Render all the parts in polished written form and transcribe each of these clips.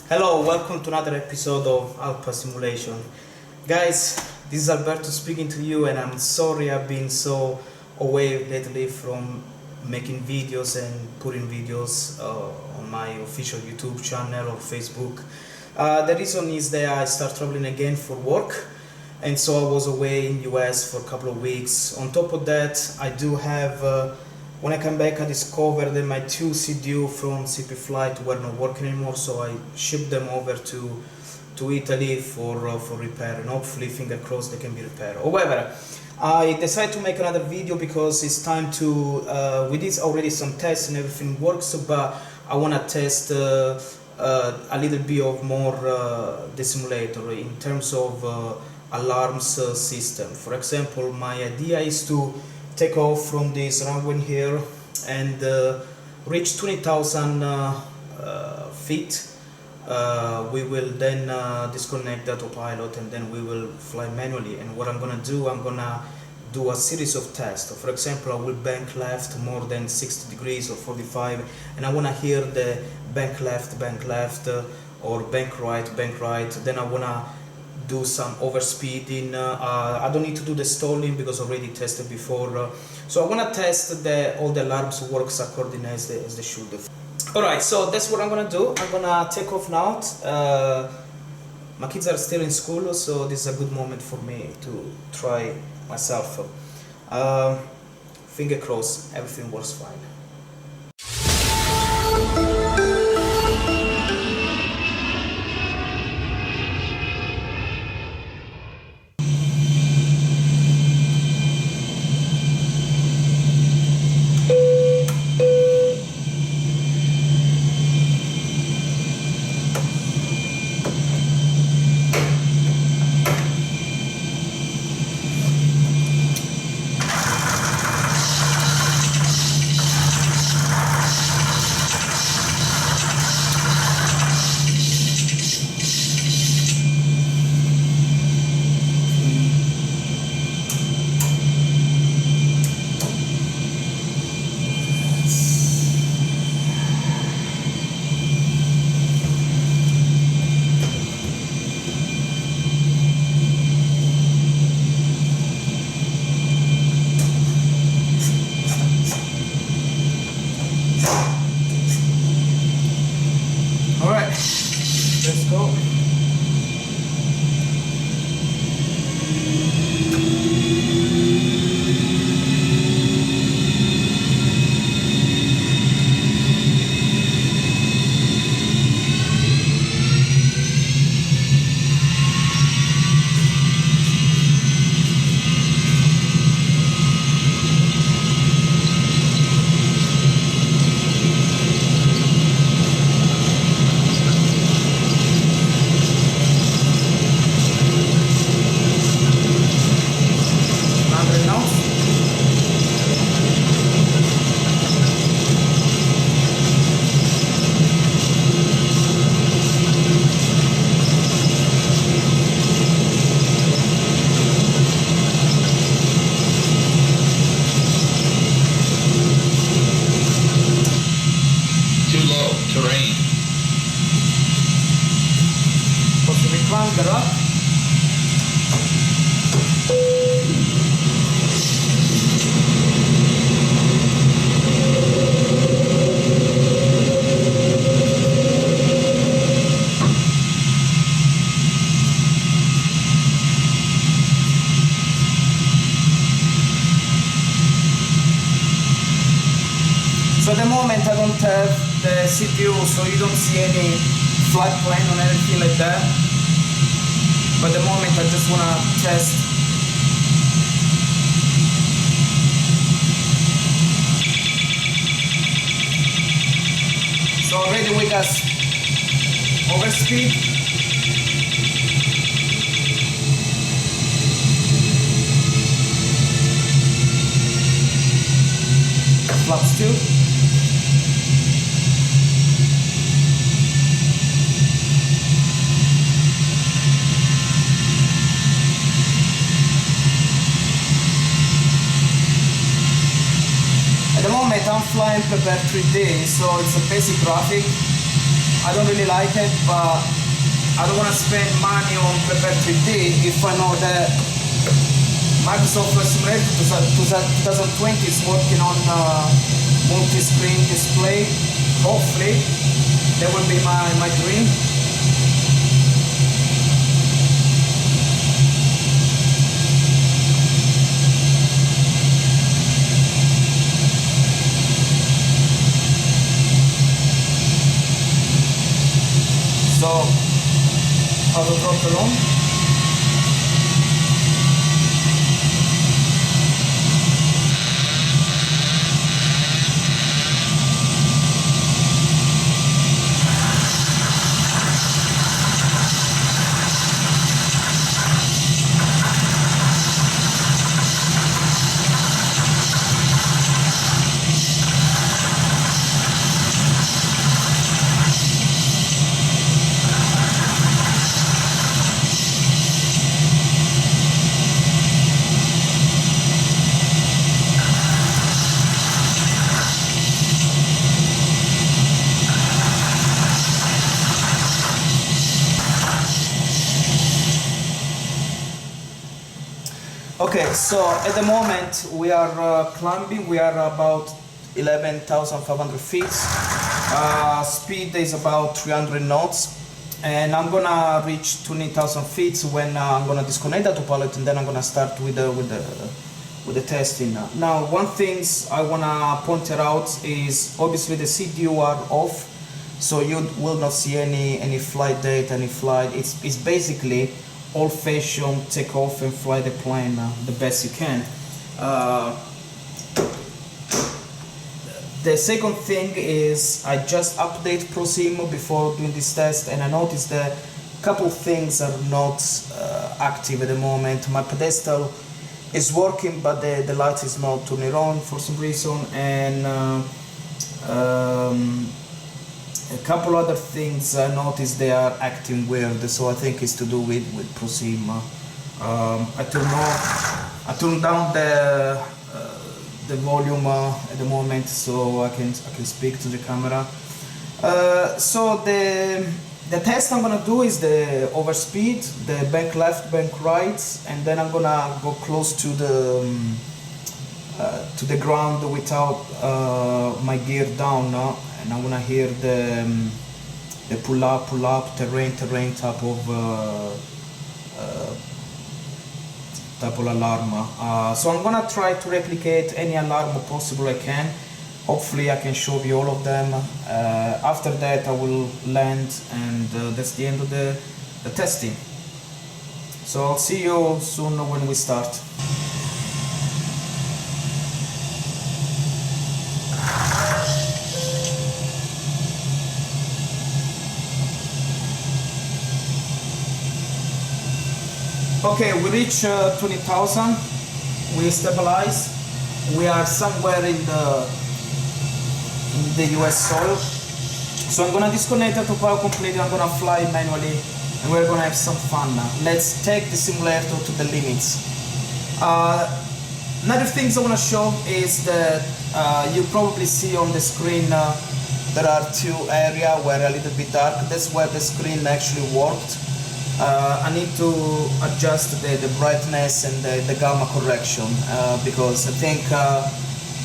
Hello, welcome to another episode of Alpha Simulation. Guys, this is Alberto speaking to you, and I'm sorry I've been so away lately from making videos and putting videos on my official YouTube channel or Facebook. The reason is that I start traveling again for work, and so I was away in US for a couple of weeks. On top of that, I do have when I come back, I discovered that my two CDU from CP Flight were not working anymore, so I shipped them over to Italy for repair, and hopefully, finger crossed, they can be repaired. However, I decided to make another video because it's time to. We did already some tests and everything works, but I want to test a little bit of more the simulator in terms of alarms system. For example, my idea is to take off from this runway here and reach 20,000 feet. We will then disconnect the autopilot, and then we will fly manually. And what I'm gonna do, I'm gonna do a series of tests. For example, I will bank left more than 60 degrees or 45, and I wanna hear the bank left, or bank right. Then I wanna do some overspeeding. I don't need to do the stalling because already tested before. So I want to test that all the alarms works according as they should. Alright, so that's what I'm gonna do. I'm gonna take off now. My kids are still in school, so this is a good moment for me to try myself. Finger crossed, everything works fine. Alright, let's go. Terrain. Posso riclampere? So at the moment I don't have the CPU, so you don't see any flight plan or anything like that. But at the moment I just want to test. So already we got overspeed. Flaps 2. At the moment I'm flying Prepare 3D, so it's a basic graphic. I don't really like it, but I don't want to spend money on Prepare 3D if I know that Microsoft Flight Simulator 2020 is working on multi-screen display. Hopefully, that will be my dream. So, auto throttle on. Okay, so at the moment we are climbing, we are about 11,500 feet. Speed is about 300 knots, and I'm gonna reach 20,000 feet when I'm gonna disconnect the autopilot, and then I'm gonna start with the testing. Now, one thing I wanna point it out is obviously the CDU are off, so you will not see any flight data, any flight. It's basically old-fashioned take off and fly the plane the best you can. The second thing is I just update ProSim before doing this test, and I noticed that a couple things are not active at the moment. My pedestal is working, but the light is not turning on for some reason, and a couple other things I noticed they are acting weird, so I think it's to do with ProSim. I turned down the volume at the moment so I can speak to the camera. So the test I'm gonna do is the overspeed, the bank left, bank right, and then I'm gonna go close to the ground without my gear down. And I'm gonna hear the pull up, terrain type of alarm. So I'm gonna try to replicate any alarm possible I can. Hopefully I can show you all of them. After that I will land, and that's the end of the testing. So I'll see you soon when we start. Okay, we reach 20,000, we stabilize, we are somewhere in the US soil. So I'm gonna disconnect the autopilot completely, I'm gonna fly manually, and we're gonna have some fun now. Let's take the simulator to the limits. Another things I wanna show is that you probably see on the screen there are two areas where a little bit dark. That's where the screen actually worked. I need to adjust the brightness and the gamma correction because I think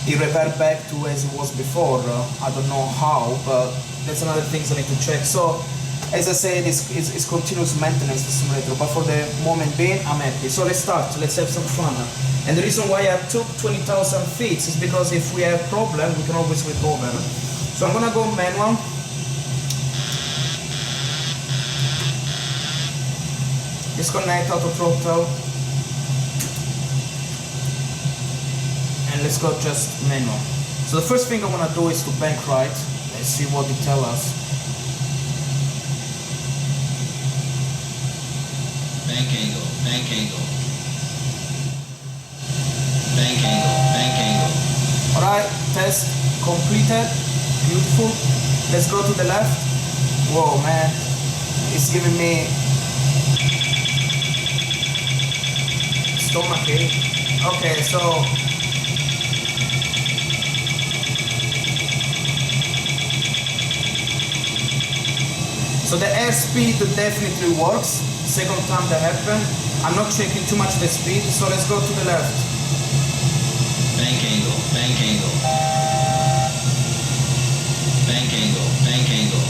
it reverted back to as it was before. I don't know how, but that's another thing I need to check. So, as I said, it's continuous maintenance, the simulator, but for the moment being, I'm happy. So let's start, let's have some fun. And the reason why I took 20,000 feet is because if we have a problem, we can always recover. So I'm gonna go manual. Disconnect auto throttle, and let's go just manual. So the first thing I want to do is to bank right. Let's see what it tells us. Bank angle, bank angle. Bank angle, bank angle. Alright, test completed. Beautiful. Let's go to the left. Whoa, man. It's giving me stomach ache. Okay, so So the airspeed definitely works. Second time that happened. I'm not checking too much the speed, so let's go to the left. Bank angle, bank angle. Bank angle, bank angle.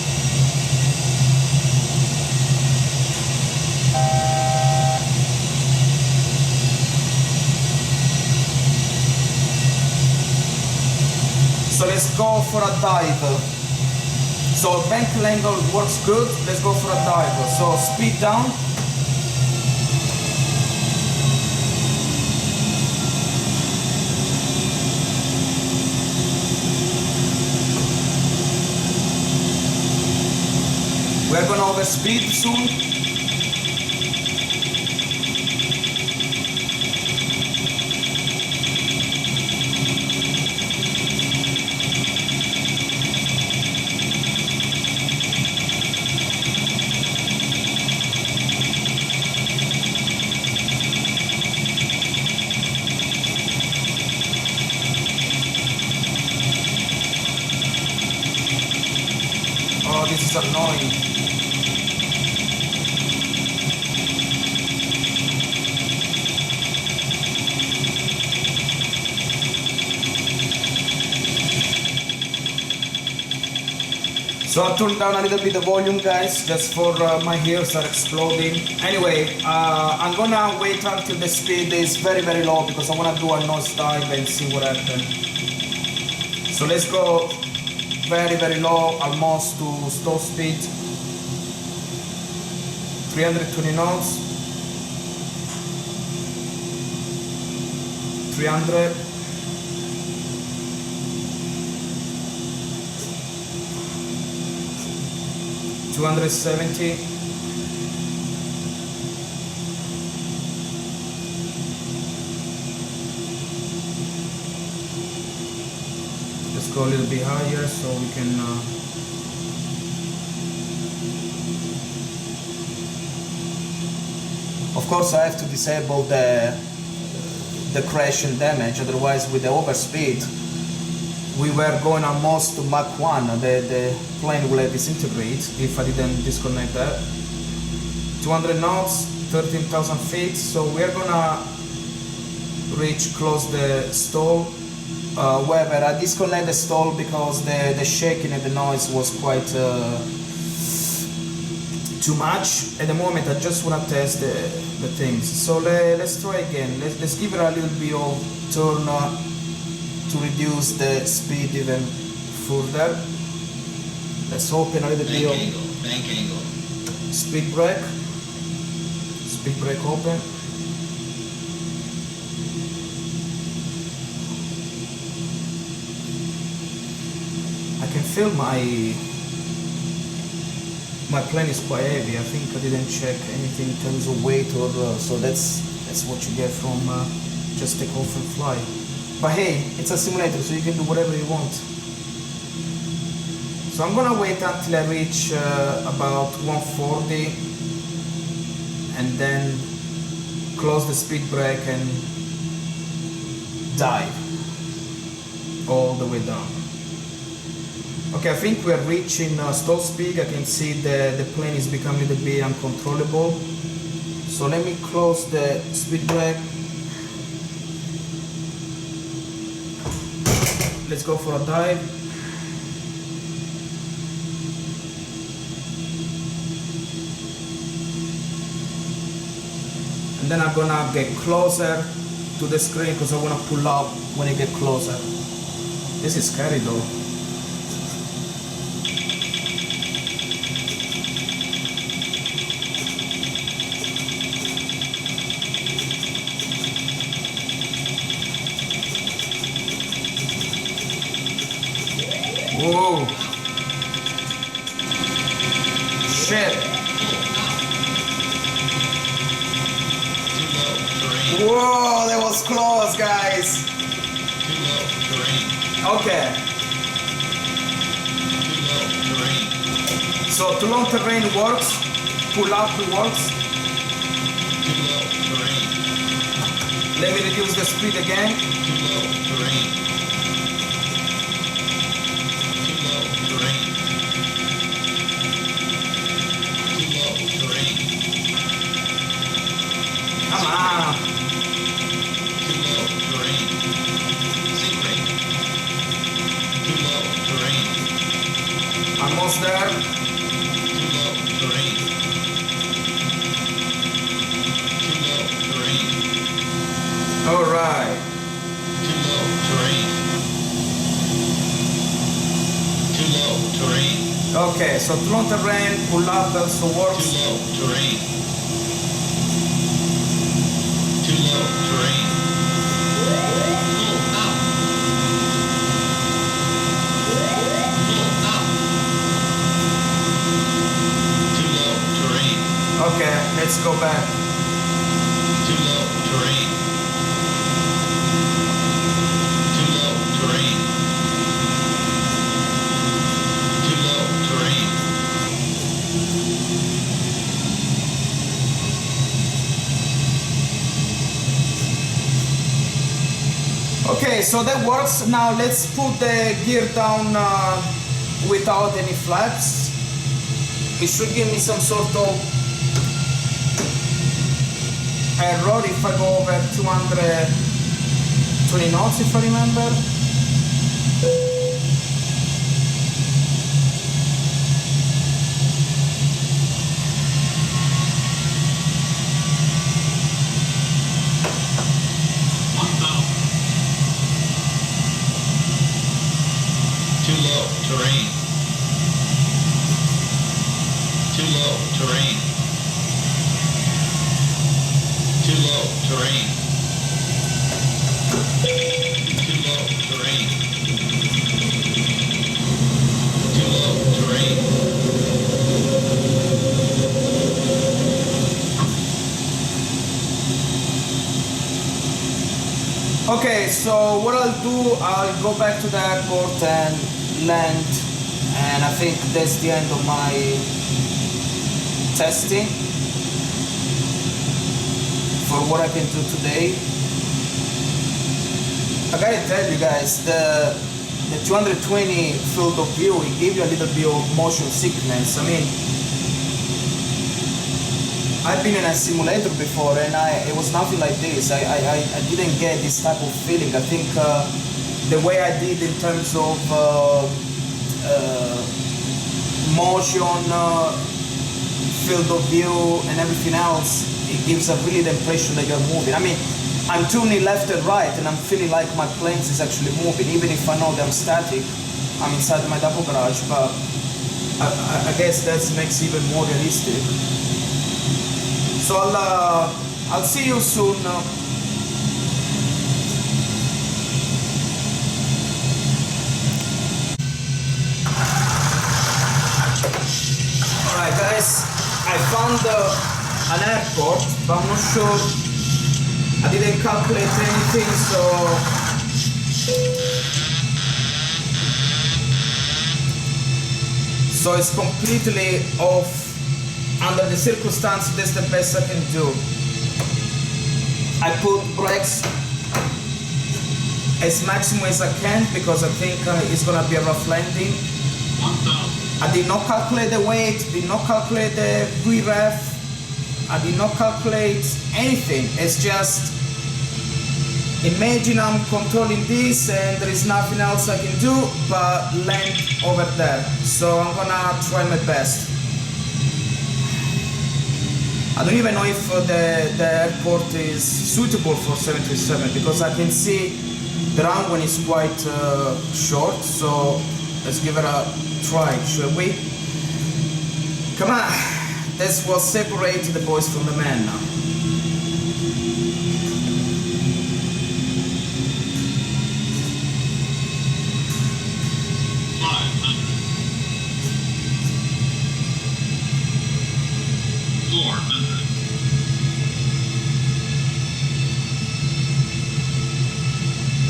So let's go for a dive. So bank angle works good. Let's go for a dive. So speed down. We're gonna overspeed soon. Oh, this is annoying. So I turned down a little bit the volume, guys, just for my ears are exploding. Anyway, I'm gonna wait until the speed is very, very low because I wanna do a nose dive and see what happens. So let's go very, very low, almost to stall speed. 320 knots. 300. 270. Let's go a little bit higher so we can of course I have to disable the crash and damage, otherwise with the overspeed we were going almost to Mach 1, the plane will disintegrate if I didn't disconnect that. 200 knots, 13,000 feet, so we're gonna reach close the stall. However, I disconnect the stall because the shaking and the noise was quite too much. At the moment I just wanna test the things. So let's try again. Let's give it a little bit of turn to reduce the speed even further. Let's open a little bit of Bank angle. speed brake. Speed brake open. I can feel my plane is quite heavy. I think I didn't check anything in terms of weight or so that's what you get from just take off and fly. But hey, it's a simulator, so you can do whatever you want. So I'm gonna wait until I reach about 140 and then close the speed brake and dive all the way down. Okay, I think we're reaching stall speed. I can see the plane is becoming a little bit uncontrollable. So let me close the speed brake. Let's go for a dive. And then I'm gonna get closer to the screen because I wanna pull out when I get closer. This is scary though. Whoa. Shit. Whoa, that was close, guys. Okay. So too long terrain works. Pull up works. Let me reduce the speed again. so too long terrain, pull up also Too works. low, terrain. Too low, terrain. Pull up. Pull up. Too low, terrain. Okay, let's go back. Too low, terrain. Too low, terrain. Too low, terrain. Okay, so that works. Now let's put the gear down without any flaps. It should give me some sort of error if I go over 220 knots, if I remember. Too low, terrain. Too low, terrain. Too low, terrain. Too low, terrain. Too low, terrain. Okay, so what I'll do, I'll go back to the airport and land, and I think that's the end of my testing for what I can do today. I gotta tell you guys, the 220 field of view, it gave you a little bit of motion sickness. I mean, I've been in a simulator before and it was nothing like this. I didn't get this type of feeling. I think the way I did in terms of motion, field of view and everything else, it gives a really the impression that you're moving. I mean, I'm tuning left and right and I'm feeling like my planes is actually moving, even if I know that I'm static. I'm inside my double garage, but I guess that makes it even more realistic. So I'll see you soon. Alright guys, I found an airport, but I'm not sure, I didn't calculate anything, so it's completely off. Under the circumstances, that's the best I can do. I put brakes as maximum as I can because I think it's gonna be a rough landing. I did not calculate the weight, did not calculate the VREF, I did not calculate anything. It's just, imagine I'm controlling this and there is nothing else I can do but land over there. So I'm gonna try my best. I don't even know if the airport is suitable for 737 because I can see the runway is quite short, so let's give it a try, shall we? Come on, that's what separates the boys from the men now.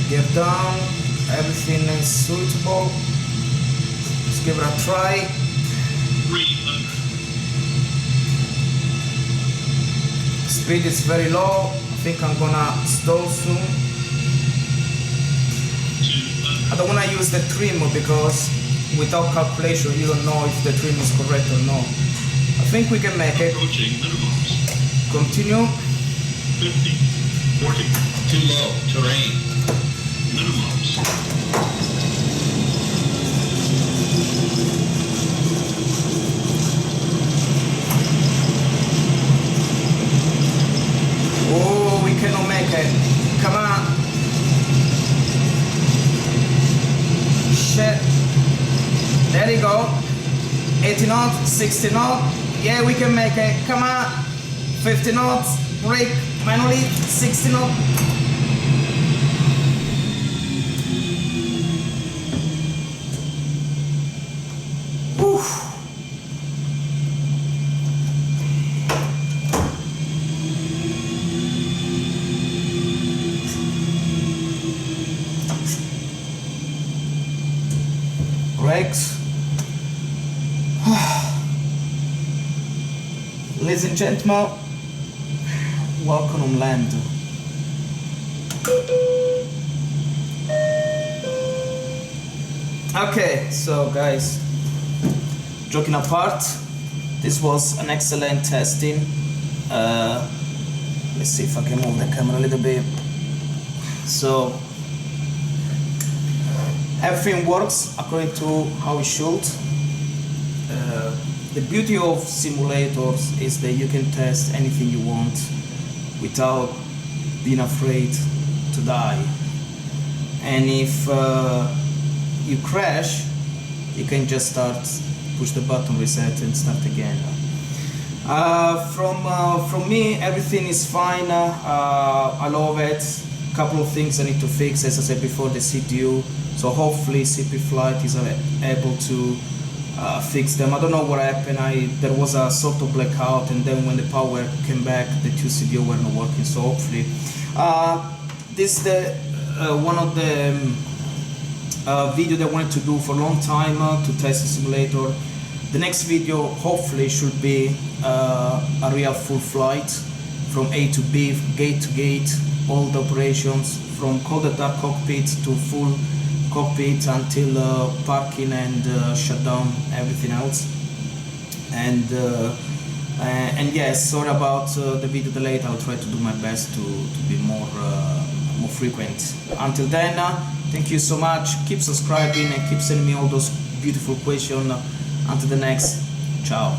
Gear down, everything is suitable. Let's give it a try. 300. Speed is very low. I think I'm gonna stall soon. 200. I don't wanna use the trim because without calculation you don't know if the trim is correct or not. I think we can make it. Approaching minimums. Continue. 50. 40. Too low, terrain. Minimums. Oh, we cannot make it. Come on. Shit. There you go. 80 knots, 60 knots. Yeah, we can make it. Come on. 50 knots. Brake manually. 60 knots. Whew. Brakes. Ladies and gentlemen, welcome on land. Okay, so guys, joking apart, this was an excellent testing. Let's see if I can move the camera a little bit. So everything works according to how it should. The beauty of simulators is that you can test anything you want without being afraid to die. And if you crash, you can just push the button reset and start again. From me, everything is fine. I love it. A couple of things I need to fix, as I said before, the CDU. So hopefully CP Flight is able to fix them. I don't know what happened. There was a sort of blackout, and then when the power came back, the two CDU were not working. So hopefully, this is the one of the video that I wanted to do for a long time to test the simulator. The next video hopefully should be a real full flight from A to B, gate to gate, all the operations from cold and dark cockpit to full cockpit until parking and shut down everything else. And yes, sorry about the video delay. I'll try to do my best to be more frequent. Until then, thank you so much. Keep subscribing and keep sending me all those beautiful questions. Until the next, ciao.